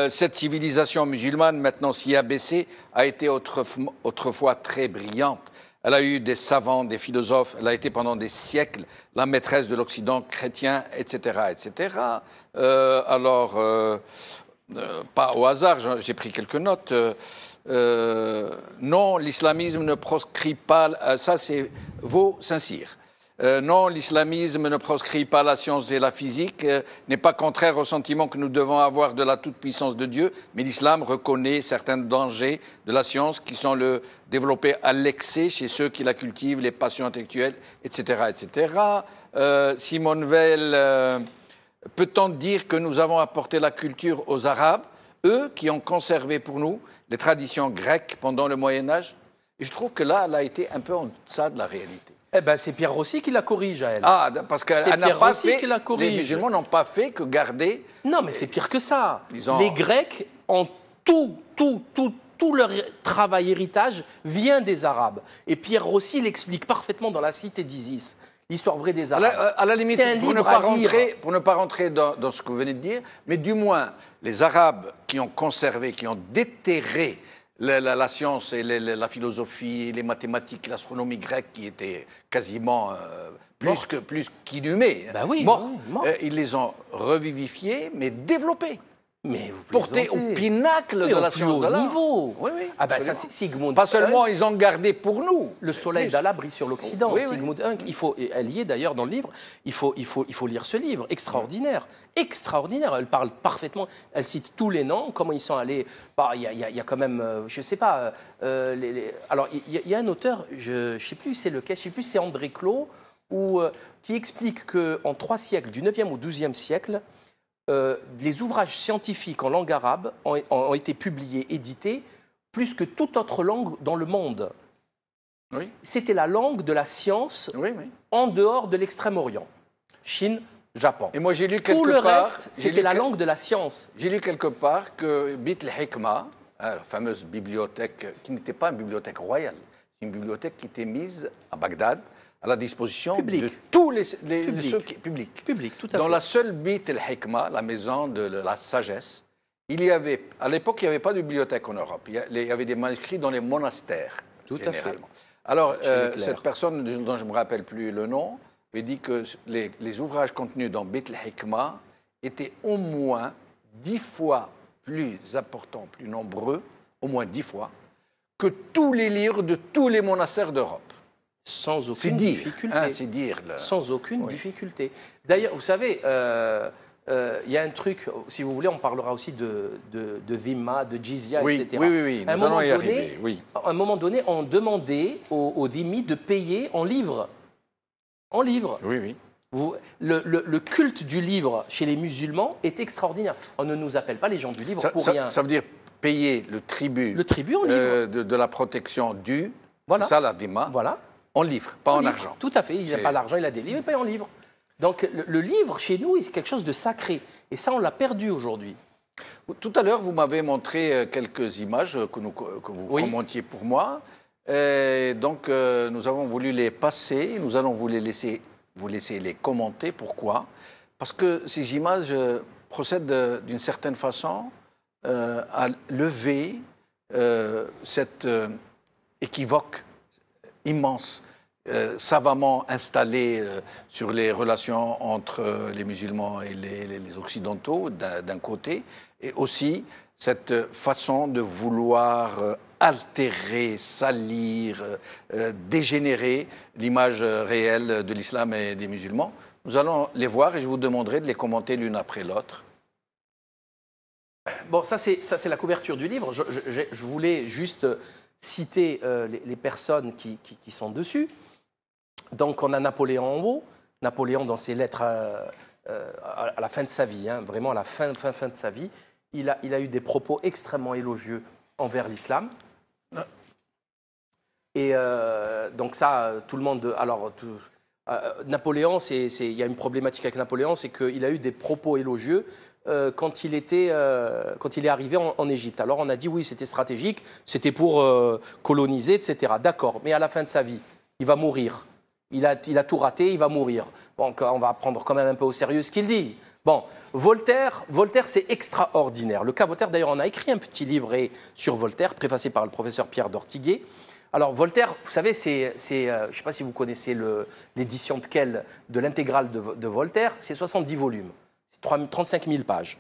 cette civilisation musulmane, maintenant si abaissée, a été autrefois très brillante. Elle a eu des savants, des philosophes, elle a été pendant des siècles la maîtresse de l'Occident chrétien, etc. etc. Pas au hasard, j'ai pris quelques notes. Non, l'islamisme ne proscrit pas, ça c'est Vaux-Saint-Cyr. Non, l'islamisme ne proscrit pas la science et la physique, n'est pas contraire au sentiment que nous devons avoir de la toute-puissance de Dieu, mais l'islam reconnaît certains dangers de la science qui sont le développer à l'excès chez ceux qui la cultivent, les passions intellectuelles, etc. etc. Simone Weil, peut-on dire que nous avons apporté la culture aux Arabes, eux qui ont conservé pour nous les traditions grecques pendant le Moyen-Âge? Et je trouve que là, elle a été un peu en deçà de la réalité. Eh ben, c'est Pierre Rossi qui la corrige à elle. Ah, parce qu'elle n'a pas fait. Les musulmans n'ont pas fait que garder. Non, mais c'est pire que ça. Les Grecs ont tout leur travail héritage vient des Arabes. Et Pierre Rossi l'explique parfaitement dans La Cité d'Isis, l'histoire vraie des Arabes. À la limite, pour ne pas rentrer dans ce que vous venez de dire, mais du moins, les Arabes qui ont conservé, qui ont déterré la science et la philosophie, les mathématiques, l'astronomie grecque qui étaient quasiment plus qu'inhumées, ben oui, morts, ils les ont revivifiés, mais développés. Mais vous portés au pinacle de la science d'Allah. Niveau. Oui, oui. Ah ben ça, c'est Sigmund. Pas seulement, ils ont gardé pour nous. Le soleil d'Allah brille sur l'Occident. Oui, Sigmund Hunk. Elle y est d'ailleurs dans le livre. Il faut lire ce livre. Extraordinaire. Extraordinaire. Elle parle parfaitement. Elle cite tous les noms, comment ils sont allés. Il y a quand même, je ne sais pas. Alors, il y a un auteur, je ne sais plus c'est lequel, je ne sais plus c'est André Clos, qui explique qu'en 3 siècles, du 9e au 12e siècle, les ouvrages scientifiques en langue arabe ont été publiés, édités, plus que toute autre langue dans le monde. Oui. C'était la langue de la science en dehors de l'Extrême-Orient. Chine, Japon. Et moi, j'ai lu quelque Tout le reste, c'était la langue de la science. J'ai lu quelque part que Beit al-Hikma, la fameuse bibliothèque, qui n'était pas une bibliothèque royale, c'est une bibliothèque qui était mise à Bagdad, à la disposition de tous publics. Public, tout à fait. Dans la seule Beit al-Hikma, la maison de la sagesse, il y avait, à l'époque, il n'y avait pas de bibliothèque en Europe. Il y avait des manuscrits dans les monastères, généralement. Alors, cette personne, dont je ne me rappelle plus le nom, me dit que les ouvrages contenus dans Beit al-Hikma étaient au moins 10 fois plus importants, plus nombreux, au moins 10 fois, que tous les livres de tous les monastères d'Europe. Sans aucune difficulté. C'est dire. Sans aucune difficulté. D'ailleurs, vous savez, il y a un truc, si vous voulez, on parlera aussi de Dhimma, de Jizya, etc. Oui, nous allons y arriver. Oui. À un moment donné, on demandait aux dhimmis de payer en livres. En livres. Oui, oui. Le culte du livre chez les musulmans est extraordinaire. On ne nous appelle pas les gens du livre pour rien. Ça veut dire payer le tribut en livre. De la protection due, voilà. C'est ça la Dhimma. Voilà. En livre, pas en argent. Tout à fait. Il n'a pas l'argent, il a des livres, il paye en livre. Donc le livre, chez nous, c'est quelque chose de sacré. Et ça, on l'a perdu aujourd'hui. Tout à l'heure, vous m'avez montré quelques images que vous commentiez pour moi. Et donc, nous avons voulu les passer. Nous allons vous laisser les commenter. Pourquoi? Parce que ces images procèdent d'une certaine façon à lever cet équivoque immense, savamment installé sur les relations entre les musulmans et les occidentaux d'un côté, et aussi cette façon de vouloir altérer, salir, dégénérer l'image réelle de l'islam et des musulmans. Nous allons les voir et je vous demanderai de les commenter l'une après l'autre. Bon, ça c'est la couverture du livre. Je voulais juste citer les personnes qui sont dessus. Donc on a Napoléon en haut. Napoléon dans ses lettres à la fin de sa vie, hein, vraiment à la fin de sa vie, il a eu des propos extrêmement élogieux envers l'islam. Et donc ça, tout le monde... Alors, Napoléon, il y a une problématique avec Napoléon, c'est qu'il a eu des propos élogieux quand il est arrivé en Égypte. Alors on a dit oui, c'était stratégique, c'était pour coloniser, etc. D'accord, mais à la fin de sa vie, il va mourir. Il a tout raté, il va mourir. Bon, on va prendre quand même un peu au sérieux ce qu'il dit. Bon, Voltaire c'est extraordinaire. Le cas Voltaire, d'ailleurs, on a écrit un petit livret sur Voltaire, préfacé par le professeur Pierre d'Ortiguet. Alors, Voltaire, vous savez, je ne sais pas si vous connaissez l'édition de l'intégrale de Voltaire, c'est 70 volumes, 35 000 pages.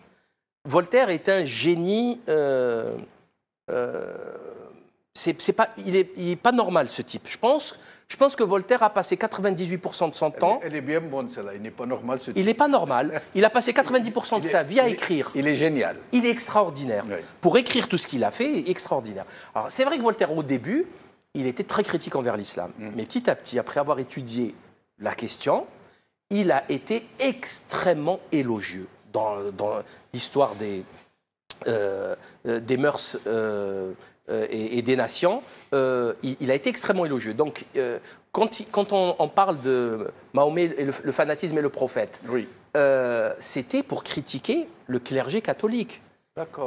Voltaire est un génie... il est pas normal, ce type. Je pense que Voltaire a passé 98% de son temps... Elle est bien bonne, celle-là. Il n'est pas normal, ce type. Il n'est pas normal. Il a passé 90% de sa vie à écrire. Il est génial. Il est extraordinaire. Oui. Pour écrire tout ce qu'il a fait, il est extraordinaire. Alors, c'est vrai que Voltaire, au début, il était très critique envers l'islam. Mais petit à petit, après avoir étudié la question, il a été extrêmement élogieux dans l'histoire des mœurs... et des nations, il a été extrêmement élogieux. Donc, quand on parle de Mahomet, le fanatisme et le prophète, oui. C'était pour critiquer le clergé catholique.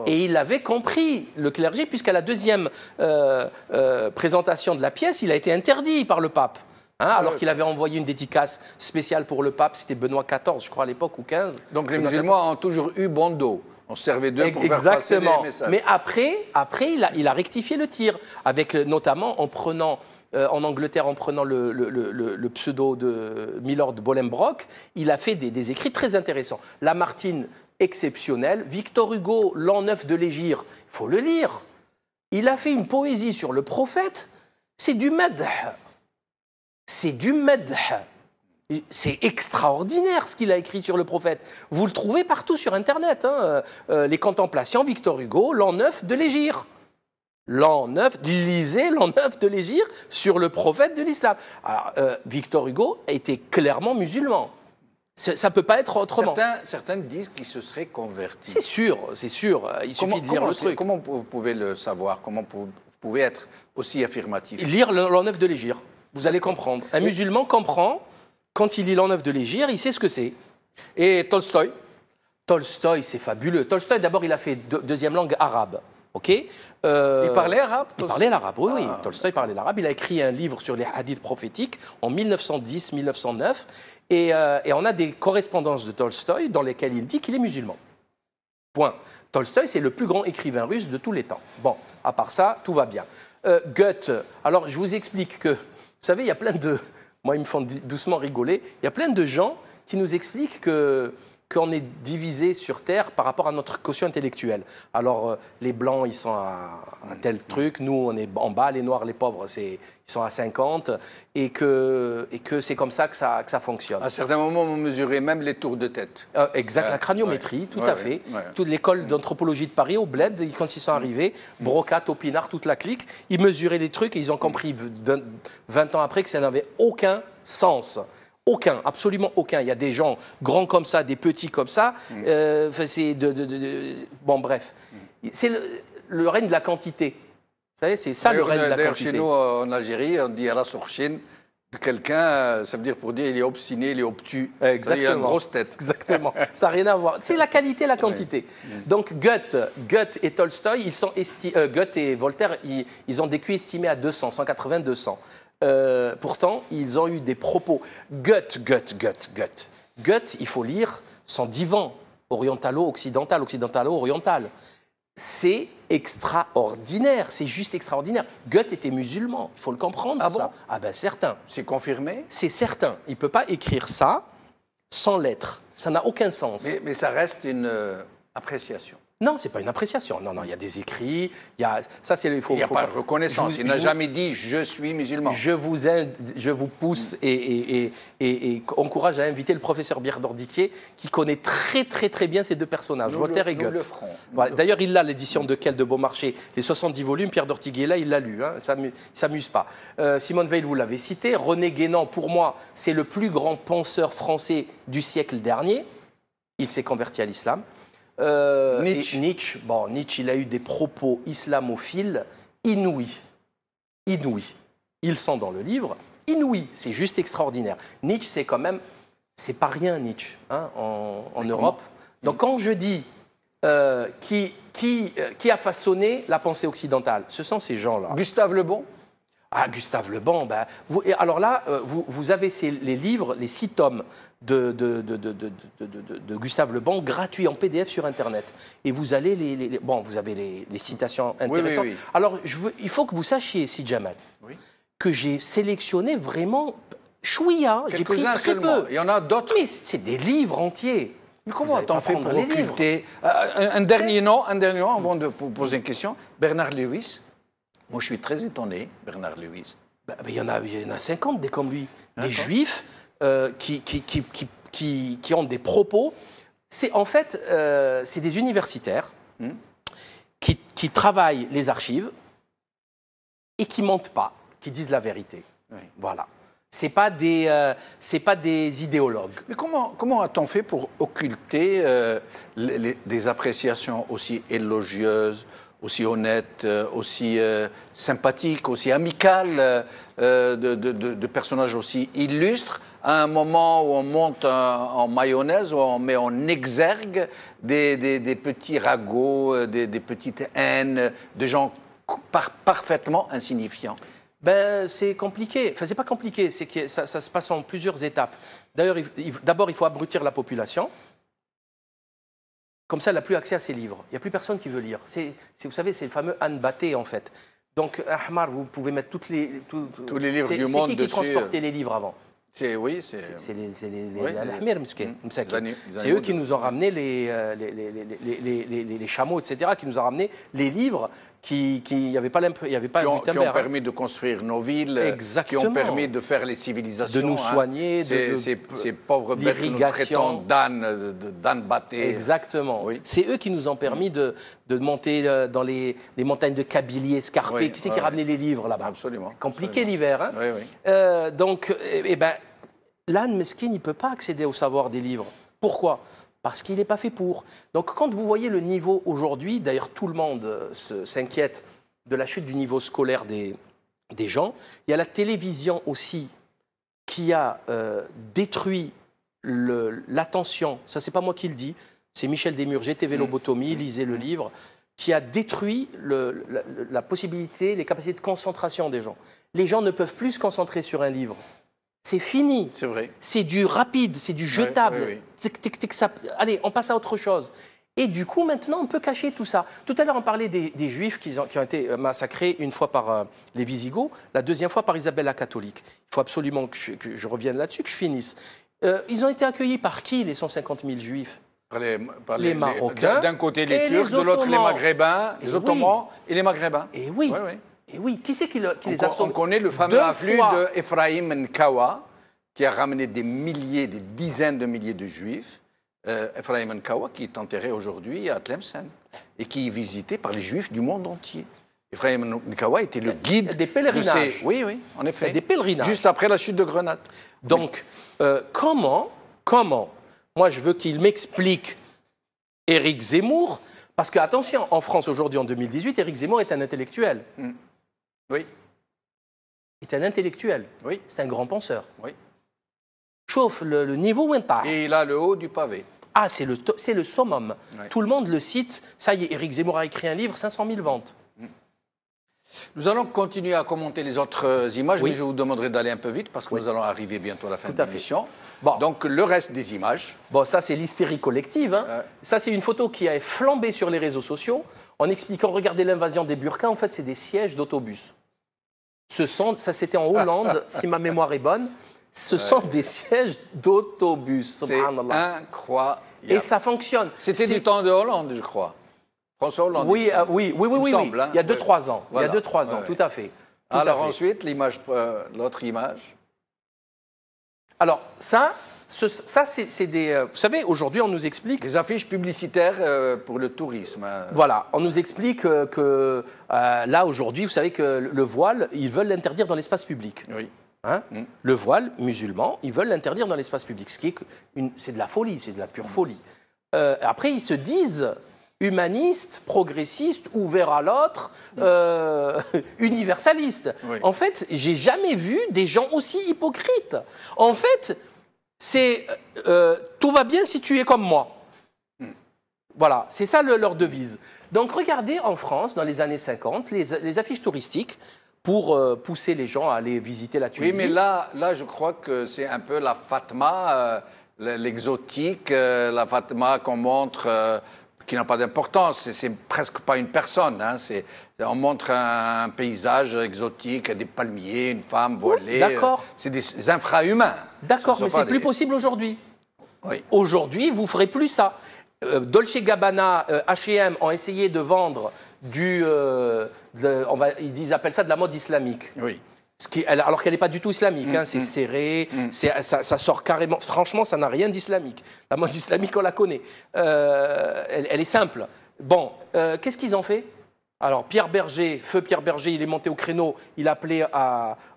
Et il avait compris, le clergé, puisqu'à la deuxième présentation de la pièce, il a été interdit par le pape. Hein, alors qu'il avait envoyé une dédicace spéciale pour le pape, c'était Benoît XIV, je crois, à l'époque, ou XV. Donc les musulmans ont toujours eu bon dos. On servait d'eux pour faire passer des messages. Mais après il a rectifié le tir, avec notamment en Angleterre, en prenant le pseudo de Milord Bolingbroke, il a fait des écrits très intéressants. Lamartine, exceptionnel. Victor Hugo, L'an 9 de l'Hégire, il faut le lire. Il a fait une poésie sur le prophète, c'est du madh. C'est du madh. C'est extraordinaire ce qu'il a écrit sur le prophète. Vous le trouvez partout sur Internet. Hein. Les Contemplations, Victor Hugo, L'an 9 de l'Hégire. Lisez L'an 9 de l'Hégire sur le prophète de l'islam. Alors, Victor Hugo était clairement musulman. Ça ne peut pas être autrement. Certains disent qu'il se serait converti. C'est sûr. Il suffit de lire le truc. Comment vous pouvez le savoir? Comment vous pouvez être aussi affirmatif? Lire L'an 9 de l'Hégire. Vous allez comprendre. Un musulman comprend... Quand il lit L'an 9 de l'Hégire, il sait ce que c'est. Et Tolstoï? Tolstoï, c'est fabuleux. Tolstoï, d'abord, il a fait deuxième langue arabe. Okay, il parlait arabe? Il parlait l'arabe, oui. Tolstoï parlait l'arabe. Il a écrit un livre sur les hadiths prophétiques en 1910-1909. Et on a des correspondances de Tolstoï dans lesquelles il dit qu'il est musulman. Point. Tolstoï, c'est le plus grand écrivain russe de tous les temps. Bon, à part ça, tout va bien. Goethe, alors je vous explique que, vous savez, il y a plein de... Moi, ils me font doucement rigoler. Il y a plein de gens qui nous expliquent qu'on est divisé sur Terre par rapport à notre quotient intellectuel. Alors, les Blancs, ils sont à un tel truc. Nous, on est en bas. Les Noirs, les pauvres, ils sont à 50. Et que c'est comme ça que ça fonctionne. À certains moments, on mesurait même les tours de tête. Exact, la craniométrie, tout à fait. Toute l'école d'anthropologie de Paris, au Bled, quand ils sont arrivés, Broca, Topinard, toute la clique, ils mesuraient les trucs et ils ont compris 20 ans après que ça n'avait aucun sens. Aucun, absolument aucun. Il y a des gens grands comme ça, des petits comme ça. Bon, bref. C'est le règne de la quantité. Vous savez, c'est ça le règne de la quantité. Chez nous, en Algérie, on dit Ras Orchin de quelqu'un, ça veut dire pour dire il est obstiné, il est obtus. Exactement. Il a une grosse tête. Exactement. Ça n'a rien à voir. C'est la qualité et la quantité. Donc Goethe et Tolstoï, Goethe et Voltaire, ils ont des QI estimés à 200, 180, 200. Pourtant, ils ont eu des propos. Goethe, il faut lire son divan orientalo-occidental, occidentalo-oriental. c'est extraordinaire, c'est juste extraordinaire. Goethe était musulman, il faut le comprendre. Ah ça. bon? Ah ben certain. C'est confirmé? C'est certain. Il ne peut pas écrire ça sans lettres. Ça n'a aucun sens. Mais ça reste une appréciation. Non, ce n'est pas une appréciation. Non, non, il y a des écrits. Il n'y a pas de reconnaissance. Il n'a jamais dit « je suis musulman ». Je vous pousse et encourage à inviter le professeur Pierre Dordiquier, qui connaît très, très, très bien ces deux personnages, Voltaire et Goethe. Nous le ferons. Voilà. D'ailleurs, il a l'édition de Quel de Beaumarchais, les 70 volumes. Pierre Dordiquier, là, il l'a lu. Hein, ça ne s'amuse pas. Simone Veil, vous l'avez cité. René Guénon, pour moi, c'est le plus grand penseur français du siècle dernier. Il s'est converti à l'islam. Nietzsche, il a eu des propos islamophiles inouïs. Inouïs. Ils sont dans le livre. Inouïs. C'est juste extraordinaire. Nietzsche, c'est quand même... C'est pas rien, Nietzsche, hein, en Europe. Donc quand je dis qui a façonné la pensée occidentale, ce sont ces gens-là. Gustave Le Bon? Ah, Gustave Le Bon, ben, alors là, vous avez les livres, les 6 tomes de Gustave Le Bon gratuits en PDF sur Internet. Et vous allez vous avez les citations intéressantes. Oui. Alors, il faut que vous sachiez, Si Jamal, que j'ai sélectionné vraiment chouïa. J'ai pris très peu. Il y en a d'autres. Mais c'est des livres entiers. Mais comment t'en fais pour occulter un dernier nom avant de vous poser une question. Bernard Lewis. Moi, je suis très étonné, Bernard Lewis. Il y en a 50 des comme lui. Des juifs qui ont des propos. En fait, c'est des universitaires qui travaillent les archives et qui ne mentent pas, qui disent la vérité. Oui. Voilà. Ce n'est pas des idéologues. Mais comment a-t-on fait pour occulter des appréciations aussi élogieuses, aussi honnêtes, aussi sympathiques, aussi amicales, de personnages aussi illustres, à un moment où on monte en mayonnaise, où on met en exergue des petits ragots, des petites haines, de gens parfaitement insignifiants? C'est compliqué. Enfin, c'est pas compliqué, c'est que ça se passe en plusieurs étapes. D'ailleurs, d'abord, il faut abrutir la population. Comme ça, elle n'a plus accès à ses livres. Il n'y a plus personne qui veut lire. Vous savez, c'est le fameux Anne Batté, en fait. Donc, Ahmar, vous pouvez mettre tous les livres du monde dessus. C'est qui transportait les livres avant? C'est les Ahmir Mskin. C'est eux qui nous ont ramené les chameaux, etc., qui nous ont ramené les livres qui n'avaient pas Gutenberg. Qui ont permis de construire nos villes, exactement, qui ont permis de faire les civilisations. De nous soigner. Ces pauvres bêtes que nous traitons d'âne Batté. Exactement. Oui. C'est eux qui nous ont permis de monter dans les montagnes de Kabylie escarpées. Oui, qui c'est qui a ramené les livres là-bas? Absolument. Compliqué l'hiver. Hein? Oui. Donc, l'âne mesquin, il ne peut pas accéder au savoir des livres. Pourquoi? Parce qu'il n'est pas fait pour. Donc quand vous voyez le niveau aujourd'hui, d'ailleurs tout le monde s'inquiète de la chute du niveau scolaire des gens, il y a la télévision aussi qui a détruit l'attention, ça c'est pas moi qui le dis, c'est Michel Desmurger, TV Lobotomie, lisez le livre, qui a détruit la possibilité, les capacités de concentration des gens. Les gens ne peuvent plus se concentrer sur un livre. C'est fini. C'est vrai. C'est du rapide, c'est du jetable. Oui. Allez, on passe à autre chose. Et du coup, maintenant, on peut cacher tout ça. Tout à l'heure, on parlait des Juifs qui ont été massacrés une fois par les Visigoths, la deuxième fois par Isabelle la catholique. Il faut absolument que je revienne là-dessus, que je finisse. Ils ont été accueillis par qui, les 150 000 Juifs? Par les Marocains. D'un côté les Turcs, de l'autre les Maghrébins, les Ottomans et les Maghrébins. Et oui. Et oui, qui c'est qui les a sauvés? On connaît le fameux afflux d'Ephraim Nkawa, qui a ramené des dizaines de milliers de Juifs. Ephraim Nkawa, qui est enterré aujourd'hui à Tlemcen, et qui est visité par les Juifs du monde entier. Ephraim Nkawa était le guide des pèlerinages. Oui, en effet. Des pèlerinages. Juste après la chute de Grenade. Donc, comment moi, je veux qu'il m'explique Éric Zemmour, parce que, attention, en France, aujourd'hui, en 2018, Éric Zemmour est un intellectuel. Oui. Il est un intellectuel. Oui. C'est un grand penseur. Oui. Chauffe le niveau où on Et il a le haut du pavé. Ah, c'est le summum. Oui. Tout le monde le cite. Ça y est, Éric Zemmour a écrit un livre, 500 000 ventes. Nous allons continuer à commenter les autres images, mais je vous demanderai d'aller un peu vite parce que nous allons arriver bientôt à la fin de l'émission. Bon. Donc le reste des images. Bon, ça c'est l'hystérie collective. Hein. Ça c'est une photo qui a flambé sur les réseaux sociaux en expliquant, regardez l'invasion des burkas, en fait c'est des sièges d'autobus. Ça c'était en Hollande, si ma mémoire est bonne. Ce sont des sièges d'autobus. C'est incroyable. Et ça fonctionne. C'était du temps de Hollande, je crois. François Hollande. Oui. Semble, hein. Il y a 2-3 ans. Voilà. Il y a 2-3 ans, tout à fait. Alors ensuite, l'autre image. Alors ça c'est des... vous savez, aujourd'hui, on nous explique... Des affiches publicitaires pour le tourisme. Voilà, on nous explique que là, aujourd'hui, vous savez que le voile, ils veulent l'interdire dans l'espace public. Oui. Hein? Le voile musulman, ils veulent l'interdire dans l'espace public, ce qui est c'est de la folie, c'est de la pure folie. Après, ils se disent humanistes, progressistes, ouverts à l'autre, universalistes. Oui. En fait, j'ai jamais vu des gens aussi hypocrites. En fait, c'est tout va bien si tu es comme moi. Voilà, c'est ça leur devise. Donc regardez en France, dans les années 50, les affiches touristiques pour pousser les gens à aller visiter la Tunisie. Oui, mais là je crois que c'est un peu la Fatma, l'exotique, la Fatma qu'on montre, qui n'a pas d'importance. C'est presque pas une personne. Hein. On montre un paysage exotique, des palmiers, une femme voilée. D'accord. C'est des infrahumains. D'accord, mais c'est plus possible aujourd'hui. Oui. Aujourd'hui, vous ne ferez plus ça. Dolce & Gabbana, H&M ont essayé de vendre ils appellent ça de la mode islamique. Oui. Alors qu'elle n'est pas du tout islamique, hein, c'est serré, ça sort carrément. Franchement, ça n'a rien d'islamique. La mode islamique, on la connaît. Elle est simple. Bon, qu'est-ce qu'ils ont fait? Alors, feu Pierre Berger, il est monté au créneau, il a appelé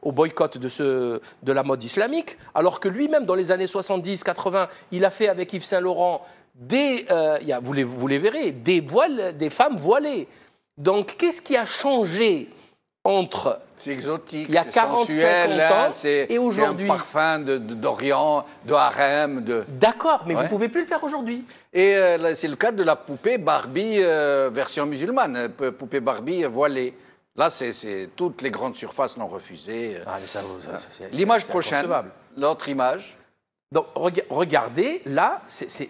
au boycott de la mode islamique, alors que lui-même, dans les années 70-80, il a fait avec Yves Saint-Laurent vous les verrez, des femmes voilées. Donc, qu'est-ce qui a changé entre c'est exotique, il y a 40-50 ans et aujourd'hui? C'est un parfum d'Orient, de harem. D'accord, mais vous ne pouvez plus le faire aujourd'hui. Et c'est le cas de la poupée Barbie version musulmane, poupée Barbie voilée. Là, toutes les grandes surfaces l'ont refusé. L'image prochaine, l'autre image. Donc, regardez, là, c'est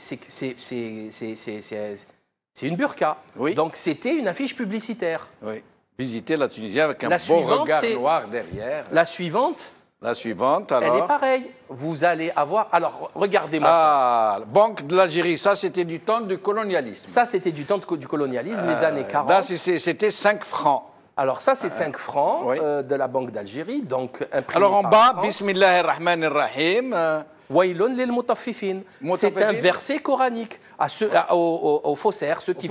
une burqa. Oui. Donc, c'était une affiche publicitaire. Oui. Visiter la Tunisie avec un beau regard noir derrière. La suivante. La suivante, alors. Elle est pareille. Vous allez avoir... Alors, regardez-moi ça. Banque de l'Algérie, ça, c'était du temps du colonialisme. Ça, c'était du temps du colonialisme, les années 40. Là, c'était 5 francs. Alors, ça, c'est 5 francs de la Banque d'Algérie, donc imprimé. Alors, en bas, Bismillahirrahmanirrahim. Wailun lil mutaffifin. C'est un verset coranique aux faussaires, ceux qui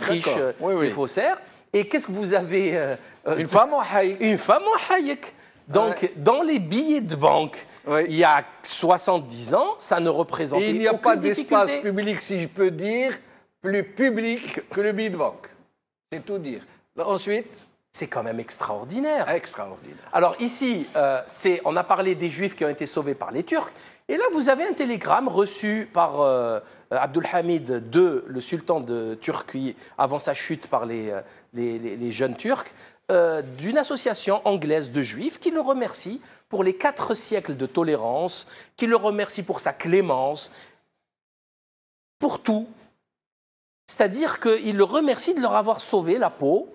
trichent les faussaires. Et qu'est-ce que vous avez une femme en haïk. Une femme en haïk. Donc, dans les billets de banque, il y a 70 ans, ça ne représentait aucune difficulté. Il n'y a pas d'espace public, si je peux dire, plus public que le billet de banque. C'est tout dire. Là, ensuite... C'est quand même extraordinaire. Extraordinaire. Alors ici, on a parlé des Juifs qui ont été sauvés par les Turcs. Et là, vous avez un télégramme reçu par Abdulhamid II, le sultan de Turquie, avant sa chute par les jeunes Turcs, d'une association anglaise de Juifs qui le remercie pour les 4 siècles de tolérance, qui le remercie pour sa clémence, pour tout. C'est-à-dire qu'il le remercie de leur avoir sauvé la peau.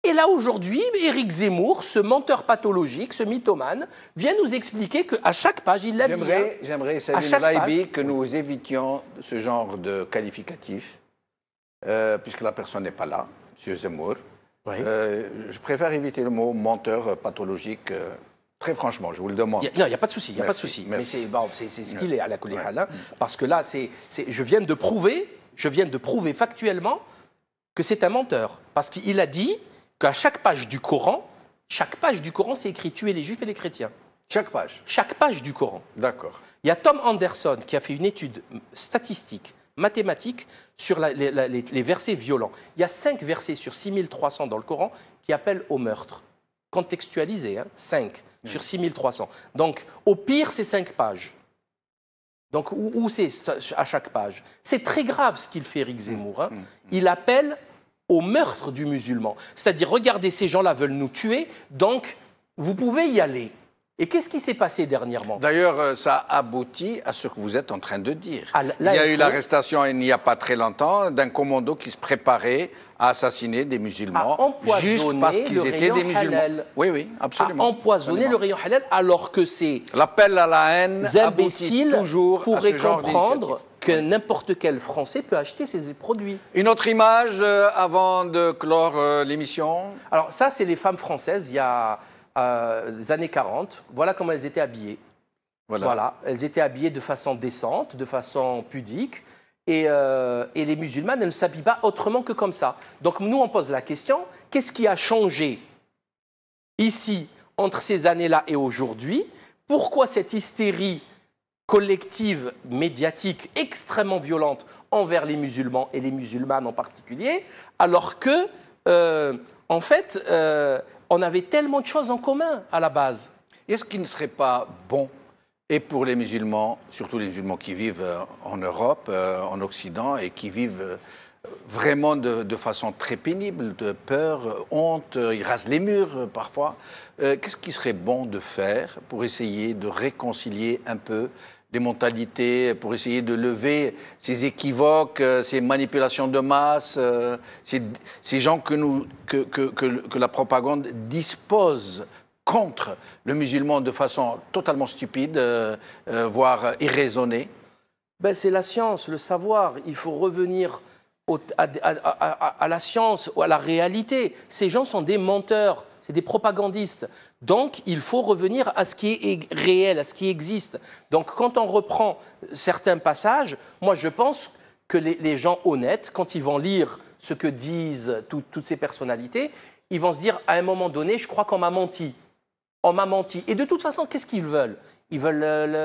Et là, aujourd'hui, Éric Zemmour, ce menteur pathologique, ce mythomane, vient nous expliquer qu'à chaque page, il l'a dit. J'aimerais, Salim Laibi, que nous évitions ce genre de qualificatif, puisque la personne n'est pas là, M. Zemmour. Oui. Je préfère éviter le mot menteur pathologique, très franchement, je vous le demande. Non, il n'y a pas de souci, il n'y a pas de souci. Mais c'est ce qu'il est à la Koulihal, parce que là, je viens de prouver factuellement que c'est un menteur. Parce qu'il a dit qu'à chaque page du Coran, c'est écrit tuer les Juifs et les chrétiens. Chaque page? Chaque page du Coran. D'accord. Il y a Tom Anderson qui a fait une étude statistique, mathématique, sur les versets violents. Il y a 5 versets sur 6300 dans le Coran qui appellent au meurtre. Contextualisé, 5 sur 6300. Donc, au pire, c'est 5 pages. Donc, où c'est à chaque page? C'est très grave ce qu'il fait, Éric Zemmour. Il appelle au meurtre du musulman. C'est-à-dire, regardez, ces gens-là veulent nous tuer, donc vous pouvez y aller. Et qu'est-ce qui s'est passé dernièrement? D'ailleurs, ça aboutit à ce que vous êtes en train de dire. Ah, il y a eu l'arrestation il n'y a pas très longtemps d'un commando qui se préparait à assassiner des musulmans juste parce qu'ils étaient des musulmans. Halal. Oui, oui, absolument. À empoisonner le rayon halal alors que c'est l'appel à la haine imbéciles toujours pourraient à ce genre comprendre que n'importe quel Français peut acheter ces produits. Une autre image avant de clore l'émission. Alors ça, c'est les femmes françaises il y a les années 40. Voilà comment elles étaient habillées. Voilà. Elles étaient habillées de façon décente, de façon pudique. Et les musulmanes, elles ne s'habillent pas autrement que comme ça. Donc nous, on pose la question, qu'est-ce qui a changé ici, entre ces années-là et aujourd'hui? Pourquoi cette hystérie collective, médiatique, extrêmement violente envers les musulmans et les musulmanes en particulier, alors que, en fait, on avait tellement de choses en commun à la base? Est-ce qu'il ne serait pas bon, et pour les musulmans, surtout les musulmans qui vivent en Europe, en Occident, et qui vivent vraiment de façon très pénible, de peur, honte, ils rasent les murs parfois, qu'est-ce qui serait bon de faire pour essayer de réconcilier un peu les mentalités, pour essayer de lever ces équivoques, ces manipulations de masse, ces gens que la propagande dispose contre le musulman de façon totalement stupide, voire irraisonnée? Ben, c'est la science, le savoir. Il faut revenir à la science ou à la réalité. Ces gens sont des menteurs, c'est des propagandistes. Donc, il faut revenir à ce qui est réel, à ce qui existe. Donc, quand on reprend certains passages, moi, je pense que les gens honnêtes, quand ils vont lire ce que disent toutes ces personnalités, ils vont se dire, à un moment donné, je crois qu'on m'a menti. On m'a menti. Et de toute façon, qu'est-ce qu'ils veulent? Ils veulent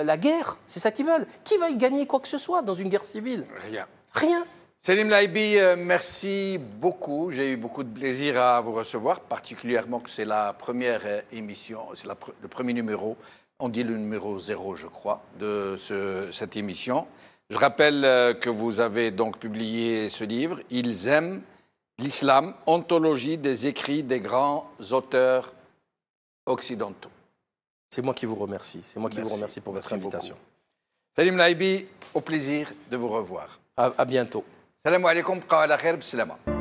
la guerre, c'est ça qu'ils veulent. Qui va y gagner quoi que ce soit dans une guerre civile? Rien. Rien. Selim Laibi, merci beaucoup. J'ai eu beaucoup de plaisir à vous recevoir, particulièrement que c'est la première émission, c'est le premier numéro, on dit le numéro 0, je crois, de cette émission. Je rappelle que vous avez donc publié ce livre, « Ils aiment l'islam, ontologie des écrits des grands auteurs occidentaux ». C'est moi qui vous remercie. C'est moi qui vous remercie pour votre invitation. Selim Laibi, au plaisir de vous revoir. À bientôt. السلام عليكم بقوا على خير بالسلامه.